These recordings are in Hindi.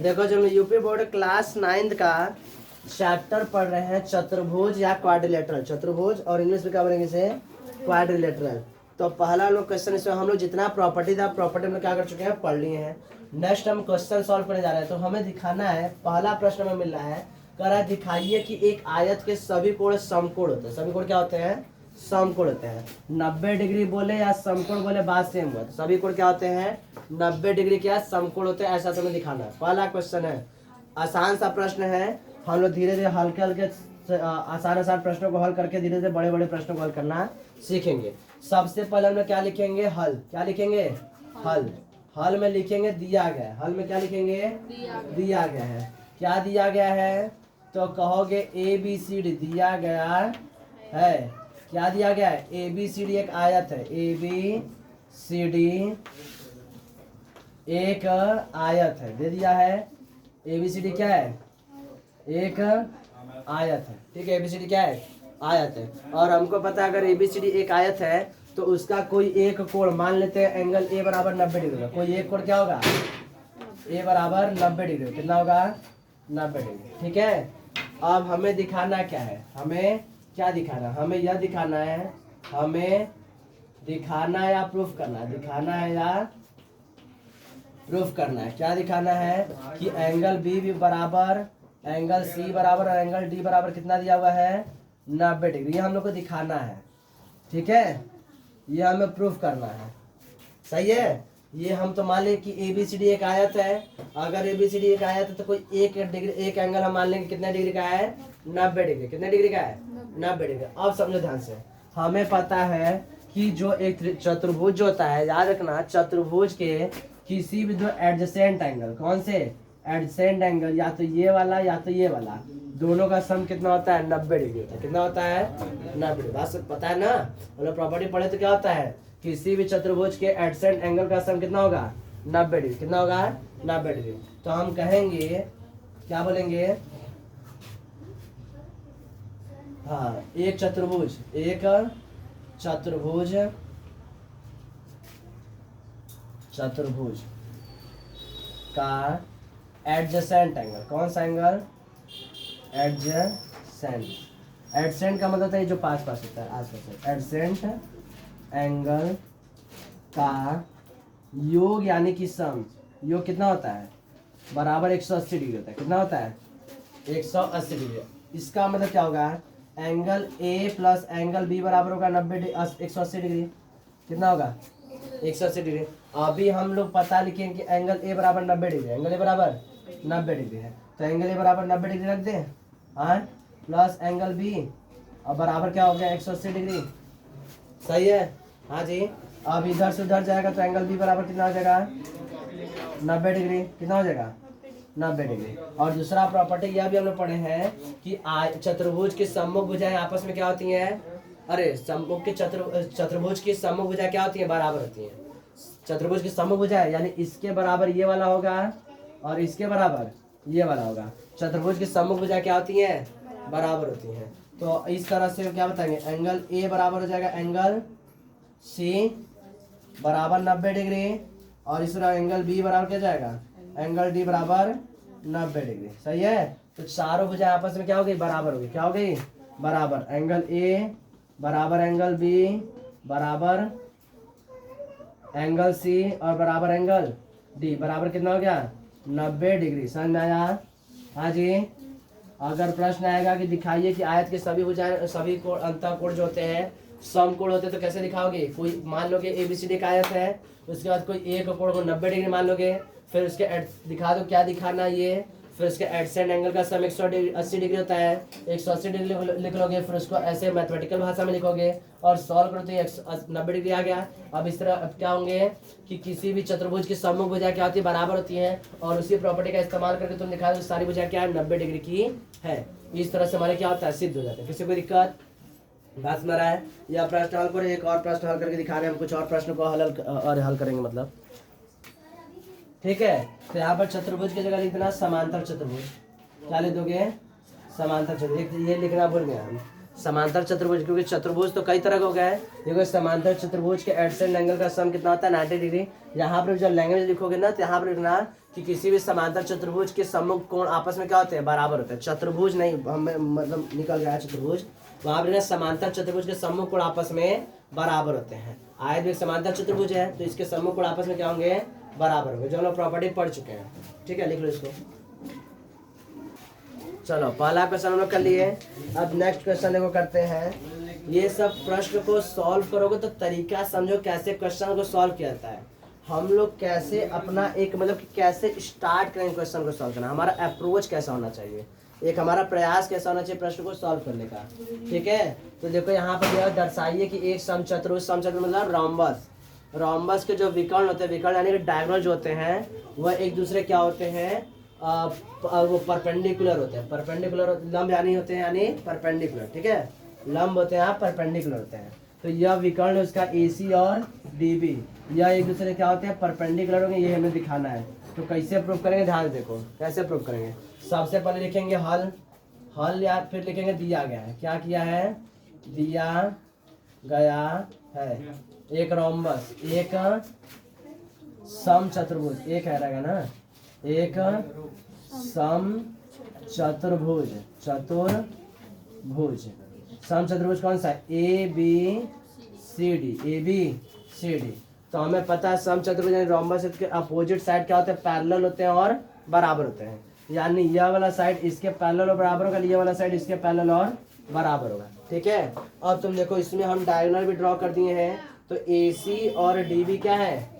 देखो जो यूपी बोर्ड क्लास 9 का चैप्टर पढ़ रहे हैं चतुर्भुज या क्वाड्रिलेटरल, चतुर्भुज और इंग्लिश में क्या बोलेंगे इसे क्वाड्रिलेटरल। तो पहला लोग क्वेश्चन इसमें हम लोग जितना प्रॉपर्टी था प्रॉपर्टी में क्या कर चुके हैं, पढ़ लिए हैं। नेक्स्ट हम क्वेश्चन सॉल्व करने जा रहे हैं। तो हमें दिखाना है, पहला प्रश्न हमें मिल रहा है, कह रहा है दिखाइए कि एक आयत के सभी कोण समकोण होते हैं। सभी कोण क्या होते हैं, समकोण होते हैं। 90 डिग्री बोले या समकोण बोले बात सेम हुआ। सभी कोण क्या होते हैं, 90 डिग्री क्या समकोण होते हैं, ऐसा तुम्हें दिखाना है। पहला क्वेश्चन है, आसान सा प्रश्न है। हम लोग धीरे धीरे हल्के हल्के आसान प्रश्नों को हल करके धीरे धीरे बड़े बड़े प्रश्नों को हल करना सीखेंगे। सबसे पहले हम लोग क्या लिखेंगे, हल। क्या लिखेंगे, हल। हल में लिखेंगे दिया गया है। हल में क्या लिखेंगे, दिया गया है। क्या दिया गया है, तो कहोगे ए बी सी डी दिया गया है। क्या दिया गया है, ए बी सी डी एक आयत है। ए बी सी डी एक आयत है, दे दिया है। ए बी सी डी क्या है, एक आयत है। ठीक है, एबीसीडी क्या है, आयत है। और हमको पता है अगर एबीसीडी एक आयत है तो उसका कोई एक कोण मान लेते हैं एंगल ए बराबर 90 डिग्री का। कोई एक कोण क्या होगा, ए बराबर 90 डिग्री। कितना होगा, 90 डिग्री। ठीक है, अब हमें दिखाना क्या है, हमें क्या दिखाना, हमें यह दिखाना है, हमें दिखाना या प्रूफ करना है, दिखाना है या प्रूफ करना है। क्या दिखाना है कि एंगल बी भी बराबर एंगल सी बराबर और एंगल डी बराबर कितना दिया हुआ है, 90 डिग्री। ये हम लोग को दिखाना है। ठीक है, ये हमें प्रूफ करना है। सही है, ये हम तो मान लें कि ए बी सी डी एक आयत है। अगर ए बी सी डी एक आयत है तो कोई एक डिग्री, एक एंगल हम मान लेंगे कितने डिग्री का है, 90 डिग्री। कितने डिग्री का है, 90 डिग्री। अब समझो ध्यान से, हमें पता है कि जो एक चतुर्भुज होता है, याद रखना, चतुर्भुज के किसी भी दो एडजेसेंट एंगल, कौन से एडजेसेंट एंगल, या तो ये वाला या तो ये वाला, दोनों का सम कितना होता है, 90 डिग्री होता है। कितना होता है, 90 डिग्री। बस पता है ना, मतलब प्रॉपर्टी पढ़े तो क्या होता है, किसी भी चतुर्भुज के एडजेसेंट एंगल का सम कितना होगा, 90 डिग्री। कितना होगा, 90 डिग्री। तो हम कहेंगे, क्या बोलेंगे, हाँ, एक चतुर्भुज, एक चतुर्भुज, चतुर्भुज का एडजेसेंट एंगल, कौन सा एंगल, एडजेसेंट। एडजेसेंट का मतलब है जो पास पास होता है, आस पास। एडजेसेंट एंगल का योग यानी कि सम, योग कितना होता है, बराबर 180 डिग्री होता है। कितना होता है, 180 डिग्री। इसका मतलब क्या होगा, angle A plus angle B बराबर होगा 180 डिग्री। कितना होगा, 180 डिग्री। अभी हम लोग पता लिखेंगे कि एंगल ए बराबर 90 डिग्री, एंगल ए बराबर 90 डिग्री है। तो एंगल ए बराबर 90 डिग्री रख दें, हाँ, प्लस एंगल बी और बराबर क्या हो गया, 180 डिग्री। सही है, हाँ जी। अब इधर से उधर जाएगा तो एंगल बी बराबर कितना हो जाएगा, 90 डिग्री। कितना हो जाएगा, 90 डिग्री। और दूसरा प्रॉपर्टी यह भी हम लोग पढ़े हैं कि चतुर्भुज की सम्मुख भुजाएं आपस में क्या होती हैं, अरे सम्मुख के चतुर्भुज की सम्मुख भुजा क्या होती है, बराबर होती है। चतुर्भुज की सम्मुख भुजा है यानी इसके बराबर ये वाला होगा और इसके बराबर ये वाला होगा। चतुर्भुज की सम्मुख भुजा क्या होती है, बराबर होती है। तो इस तरह से क्या बताएंगे, एंगल ए बराबर हो जाएगा एंगल सी बराबर 90 डिग्री, और इस तरह एंगल बी बराबर क्या जाएगा, एंगल डी बराबर 90 डिग्री। सही है, तो चारों भुजाएं आपस में क्या हो गई, बराबर हो गई। क्या हो गई, बराबर। एंगल ए बराबर एंगल बी बराबर एंगल सी और बराबर एंगल डी, बराबर कितना हो गया, 90 डिग्री। समझ में आया, हाँ जी। अगर प्रश्न आएगा कि दिखाइए कि आयत के सभी भुजाएं, सभी कोण, अंतःकोण जो होते हैं समकोण होते हैं, तो कैसे दिखाओगे। कोई मान लोगे एबीसीडी का आयत है, उसके बाद कोई एक कोण को 90 डिग्री मान लोगे, फिर उसके दिखा दो क्या दिखाना ये, फिर उसके एडजेसेंट एंगल का सम 180 डिग्री होता है, 180 डिग्री लिख लोगे, फिर उसको ऐसे मैथमेटिकल भाषा में लिखोगे और सॉल्व करो तो ये 90 डिग्री आ गया। अब इस तरह अब क्या होंगे कि किसी भी चतुर्भुज की सम्मुख भुजा क्या होती है, बराबर होती है, और उसी प्रॉपर्टी का इस्तेमाल करके तुम दिखा दो सारी भुजा क्या है, 90 डिग्री की है। इस तरह से हमारे क्या होता है, सिद्ध हो जाता है। किसी को दिक्कत, बात में रहा है। या प्रश्न हल करो, एक और प्रश्न हल करके दिखा रहे हैं हम, कुछ और प्रश्न को हल करेंगे मतलब। ठीक है, तो यहाँ पर चतुर्भुज की जगह लिखना समांतर चतुर्भुज। क्या लिख दोगे, समांतर चतुर्भुज। ये लिखना भूल गया हम, समांतर चतुर्भुज, क्योंकि चतुर्भुज तो कई तरह का हो गया है। देखो समांतर चतुर्भुज के एडसेंट एंगल का सम कितना होता है 90 डिग्री। यहाँ पर जब लैंग्वेज लिखोगे ना तो यहाँ पर लिखना कि किसी भी समांतर चतुर्भुज के सम्मुख कोण आपस में क्या होते हैं, बराबर होते हैं। चतुर्भुज नहीं, हमें मतलब निकल गया चतुर्भुज, वहाँ पर समांतर चतुर्भुज के सम्मुख कोण आपस में बराबर होते हैं। आयत भी समांतर चतुर्भुज है तो इसके सम्मुख कोण आपस में क्या होंगे, बराबर होंगे, जो हम लोग प्रॉपर्टी पढ़ चुके हैं। ठीक है, लिख लो इसको। चलो पहला क्वेश्चन हम लोग कर लिए। अब नेक्स्ट क्वेश्चन देखो करते हैं। ये सब प्रश्न को सॉल्व करोगे तो तरीका समझो कैसे क्वेश्चन को सॉल्व किया जाता है। हम लोग कैसे अपना एक मतलब कि कैसे स्टार्ट करेंगे क्वेश्चन को सॉल्व करना, हमारा अप्रोच कैसा होना चाहिए, एक हमारा प्रयास कैसा होना चाहिए प्रश्न को सॉल्व करने का। ठीक है, तो देखो यहाँ पर यह दर्शाइए कि एक समचतुर्भुज, समचतुर्भुज मतलब रोम्बस, रोम्बस के जो विकर्ण होते हैं, विकर्ण यानी कि डायगोनल जो होते हैं वह एक दूसरे क्या होते हैं, वो परपेंडिकुलर होते हैं। परपेंडिकुलर लंब यानी होते हैं यानी परपेंडिकुलर। ठीक है, लंब होते हैं, परपेंडिकुलर होते हैं। तो यह विकर्ण उसका AC और DB यह एक दूसरे क्या होते हैं, परपेंडिकुलर होंगे, ये हमें दिखाना है। तो कैसे प्रूव करेंगे, ध्यान देखो कैसे प्रूव करेंगे। सबसे पहले लिखेंगे हल, हल या फिर लिखेंगे दिया गया है। क्या किया है, दिया गया है एक रोम्बस, एक सम चतुर्भुज, एक है रहेगा ना, एक सम चतुर्भुज, चतुर्भुज सम चतुर्भुज कौन सा है, ABCD, ABCD। तो हमें पता है सम चतुर्भुज यानी रोम्बस के अपोजिट साइड क्या होते हैं, पैरेलल होते हैं और बराबर होते हैं। यानी यह वाला साइड इसके पैरेलल और बराबर होगा, ये वाला साइड इसके पैरेलल और बराबर होगा। ठीक है, अब तुम देखो इसमें हम डायगोनल भी ड्रॉ कर दिए हैं। तो AC और DB क्या है,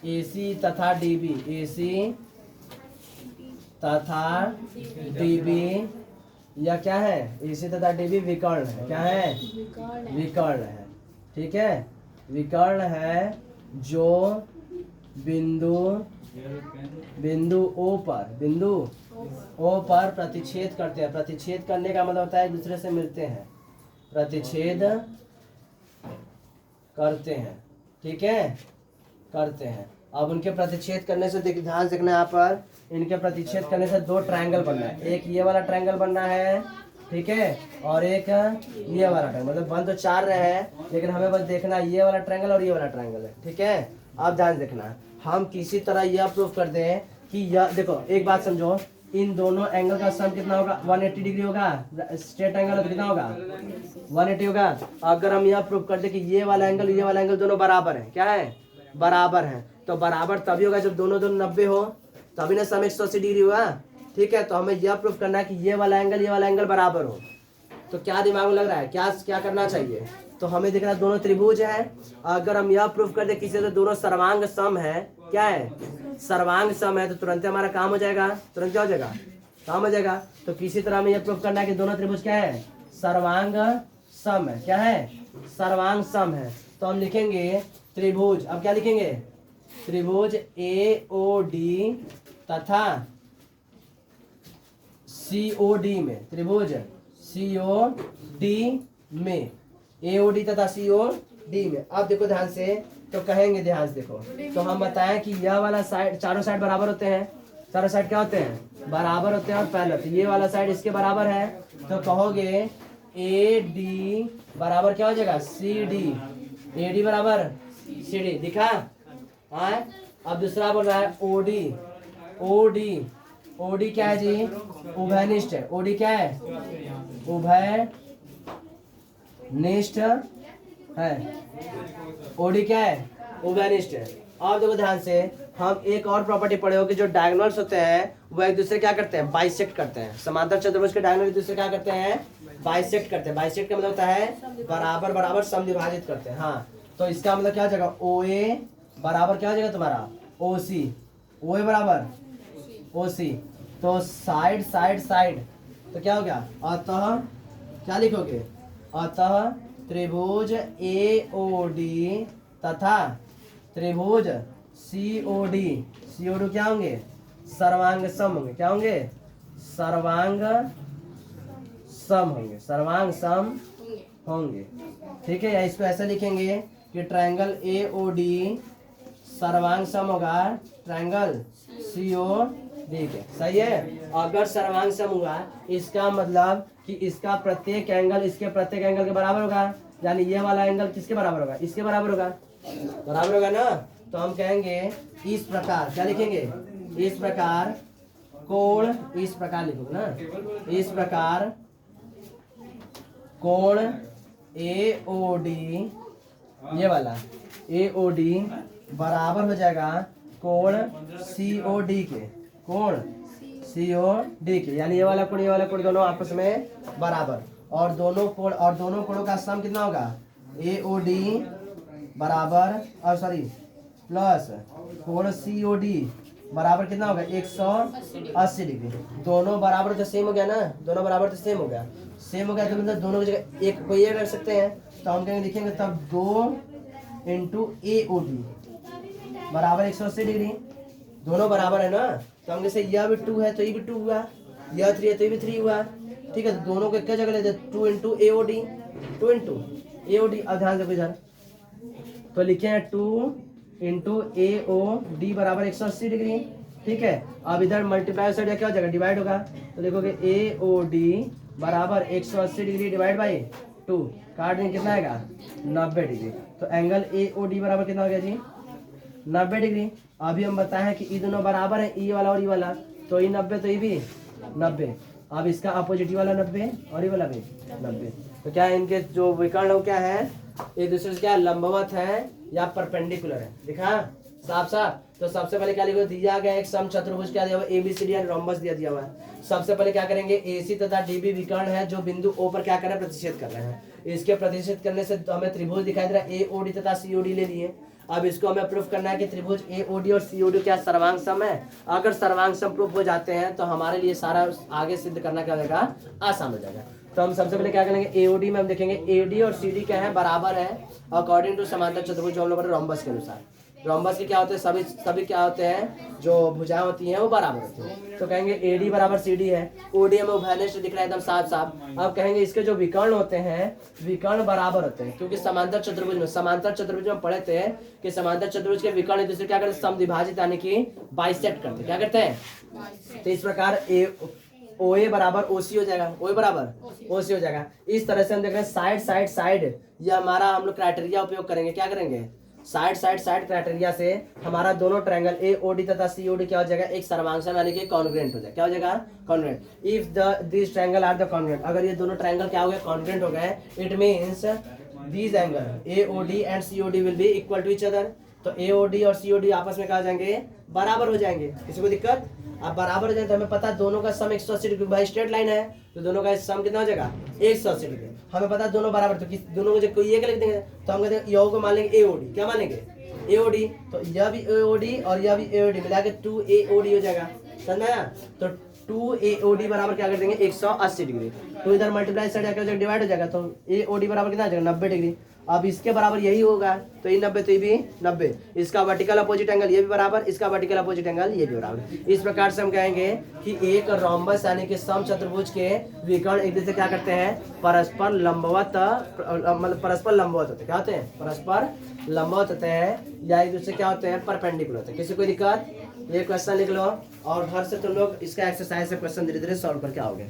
AC तथा DB, AC तथा DB या क्या है, AC तथा DB विकर्ण है। क्या है, विकर्ण है। ठीक है, विकर्ण है जो बिंदु O पर, बिंदु O पर प्रतिच्छेद करते हैं। प्रतिच्छेद करने का मतलब होता है एक दूसरे से मिलते हैं, प्रतिच्छेद करते हैं। ठीक है, करते हैं। अब उनके प्रतिच्छेद करने से ध्यान देखना, यहाँ पर इनके प्रतिच्छेद करने से दो ट्रायंगल बनना है। एक ये वाला ट्रायंगल बनना है, ठीक है, और एक ये वाला ट्रायंगल। मतलब बन तो चार रहे हैं लेकिन हमें बस देखना ये वाला ट्रायंगल और ये वाला ट्रायंगल है। ठीक है, अब ध्यान देखना, हम किसी तरह यह प्रूव कर दें कि यह, देखो एक बात समझो, इन दोनों एंगल का सम कितना होगा, 180 डिग्री होगा। स्ट्रेट एंगल तो कितना होगा, 180 होगा। अगर हम यह प्रूव कर दे कि ये वाला एंगल दोनों बराबर है, क्या है, बराबर है, तो बराबर तभी होगा जब दोनों 90 हो, तभी ना सम 180 डिग्री हुआ। ठीक है, तो हमें यह प्रूव करना है कि ये वाला एंगल बराबर हो। तो क्या दिमाग में लग रहा है, क्या करना चाहिए, तो हमें देखना दोनों त्रिभुज है। अगर हम यह प्रूव कर दे किसी से दोनों सर्वांग सम है, क्या है, सर्वांग सम है, तो तुरंत हमारा काम हो जाएगा, तुरंत क्या हो जाएगा, काम हो जाएगा। तो किसी तरह हमें यह प्रूव करना है कि दोनों त्रिभुज क्या है, सर्वांग सम है। क्या है, सर्वांग सम है। तो हम लिखेंगे त्रिभुज, अब क्या लिखेंगे, त्रिभुज AOD तथा COD में, त्रिभुज COD में, AOD तथा COD में। अब देखो ध्यान से, तो कहेंगे ध्यान से देखो, तो हम बताएं कि यह वाला साइड, चारों साइड बराबर होते हैं, चारों साइड क्या होते हैं, बराबर होते हैं। और पहले तो ये वाला साइड इसके बराबर है, तो कहोगे AD बराबर क्या हो जाएगा, CD, AD बराबर CD, दिखा। हाँ, अब दूसरा बोल रहा है OD क्या है जी, उभयनिष्ठ है। OD क्या है, उभयनिष्ठ है। OD क्या है, उभयनिष्ठ है। अब देखो ध्यान से, हम एक और प्रॉपर्टी पढ़े हो कि जो डायगोनल्स होते हैं वो एक दूसरे क्या करते हैं, बाइसेक्ट करते हैं। समांतर चतुर्भुज के डायगोनल एक दूसरे क्या करते हैं, बाइसेक्ट करते हैं। बाइसेक्ट का मतलब होता है बराबर बराबर समविभाजित करते हैं। हाँ, तो इसका मतलब क्या हो जाएगा, OA बराबर क्या हो जाएगा तुम्हारा, OC, OA बराबर OC। तो साइड साइड साइड, तो क्या हो गया, अतः क्या लिखोगे, अतः त्रिभुज AOD तथा त्रिभुज COD क्या होंगे, सर्वांग सम होंगे। क्या होंगे, सर्वांग सम होंगे, सर्वांग सम होंगे। ठीक है, या इसको ऐसे लिखेंगे कि ट्रायंगल AOD सर्वांग सम होगा ट्रायंगल डी के, सही है। अगर सर्वांग सम हुआ इसका मतलब कि इसका प्रत्येक एंगल इसके प्रत्येक एंगल के बराबर होगा, यानी ये वाला एंगल किसके बराबर होगा, इसके बराबर होगा, बराबर होगा ना। तो हम कहेंगे इस प्रकार, क्या लिखेंगे, इस प्रकार कोण, इस प्रकार लिखोगे ना, इस प्रकार कोण AOD, ये वाला AOD बराबर हो जाएगा कोण COD के, कोण COD के, यानी ये वाला कोण दोनों आपस में बराबर, और दोनों कोणों का सम कितना होगा, AOD बराबर और सॉरी प्लस कोण COD बराबर कितना होगा 180 डिग्री। दोनों बराबर तो सेम हो गया ना, दोनों बराबर तो सेम हो गया, सेम हो गया तो मतलब दोनों की जगह एक कोई कर सकते हैं, तो हम कहेंगे लिखेंगे तब 2 इंटू AOD बराबर 180 डिग्री, दोनों बराबर है ना। तो हम जैसे यह भी 2 है तो ये भी 2 हुआ, यह 3 है तो ये भी 3 हुआ, ठीक है। तो दोनों को क्या जगह लेते हैं, 2 इंटू AOD, 2 इंटू AOD। अब ध्यान से इधर तो लिखे हैं 2 इंटू AOD बराबर 180 डिग्री, ठीक है। अब इधर मल्टीप्लाई साइड क्या हो जाएगा, डिवाइड होगा, तो देखोगे AOD बराबर 180 डिग्री डिवाइड बाई 2, काट देंगे कितना आएगा 90 डिग्री। तो एंगल AOD बराबर कितना हो गया जी 90 डिग्री। अभी हम बताएं कि ये दोनों बराबर है, ये वाला और ये वाला, तो ये 90 तो ये भी 90। अब इसका अपोजिट वाला 90 और ये वाला भी 90, तो क्या है इनके जो विकर्ण क्या है, एक दूसरे से क्या लंबवत है या परपेंडिकुलर है, दिखा साफ साफ। तो सबसे पहले क्या लिखो, दिया गया एक समचतुर्भुज क्या दिया हुआ है, ABCD या रोम्बस दिया हुआ है। सबसे पहले क्या करेंगे, AC तथा DB विकर्ण है जो बिंदु O पर क्या कर रहे हैं, प्रतिच्छेद कर रहे हैं। इसके प्रतिच्छेद करने से हमें त्रिभुज दिखाई दे रहा है, AOD तथा COD ले लिए। अब इसको हमें प्रूफ करना है कि त्रिभुज AOD और COD क्या सर्वांग सम है। अगर सर्वांग सम प्रूफ हो जाते हैं तो हमारे लिए सारा आगे सिद्ध करना क्या हो जाएगा, आसान हो जाएगा। तो हम सबसे पहले क्या करेंगे, AOD में हम देखेंगे AD और CD क्या है, बराबर है अकॉर्डिंग टू समांतर चतुर्भुज जो हम लोग रोम्बस के अनुसार। रोम्बस के क्या होते हैं, सभी क्या होते हैं, जो भुजाएं होती हैं वो बराबर होती हैं। तो कहेंगे AD बराबर CD है, OD में उभयनिष्ठ दिख रहा है एकदम साफ साफ। अब कहेंगे इसके जो विकर्ण होते हैं, विकर्ण बराबर होते हैं, क्योंकि समांतर चतुर्भुज में पढ़े थे कि समांतर चतुर्भुज के विकर्ण एक दूसरे क्या करते हैं, समद्विभाजित यानी कि बाइसेक्ट करते हैं, क्या करते हैं। तो इस प्रकार OA बराबर OC हो जाएगा, OA बराबर OC हो जाएगा। इस तरह से हम देख रहे हैं साइड, ये हमारा हम लोग क्राइटेरिया उपयोग करेंगे, क्या करेंगे, साइड क्राइटेरिया से हमारा दोनों ट्रायंगल AOD तथा COD क्या हो जाएगा, एक सर्वांगसम यानी कि कॉन्ग्रुएंट हो जाएगा, क्या हो जाएगा, congruent. If this triangle are the congruent, अगर ये दोनों ट्रायंगल क्या हो गए, कॉन्ग्रुएंट हो गए, it means this angle AOD and COD will be equal to each other. तो AOD और COD आपस में क्या हो जाएंगे, बराबर हो जाएंगे, किसी को दिक्कत। अब बराबर हो जाए तो हमें पता है दोनों का सम 180 डिग्री, भाई स्ट्रेट लाइन है तो दोनों का सम कितना हो जाएगा 180 डिग्री। हमें पता है दोनों बराबर, तो दोनों को कोई एक लिख देंगे, तो हम कहते हैं यो को मान लेंगे AOD, क्या मान लेंगे AOD, तो यह भी AOD और यह भी AOD मिला के 2AOD हो जाएगा, समझा ना। तो 2AOD बराबर क्या कर देंगे 180 डिग्री, तो इधर मल्टीप्लाई साइड जाकर डिवाइड हो जाएगा, तो AOD बराबर कितना आ जाएगा 90 डिग्री। अब इसके बराबर यही होगा, तो ये 90 तो ये भी 90, इसका वर्टिकल अपोजिट एंगल ये भी बराबर, इसका वर्टिकल अपोजिट एंगल ये भी बराबर। इस प्रकार से हम कहेंगे कि एक रोम्बस यानी कि समचतुर्भुज के विकर्ण एक दूसरे क्या करते हैं, परस्पर लंबवत, मतलब परस्पर लंबवत होते हैं, क्या होते हैं, परस्पर लंबवत होते हैं, या एक दूसरे क्या होते हैं, परपेंडिकुलर होते हैं। किसी कोई दिक्कत, ये क्वेश्चन लिख लो और घर से तुम लोग इसका एक्सरसाइज से क्वेश्चन धीरे धीरे सॉल्व करके आओगे।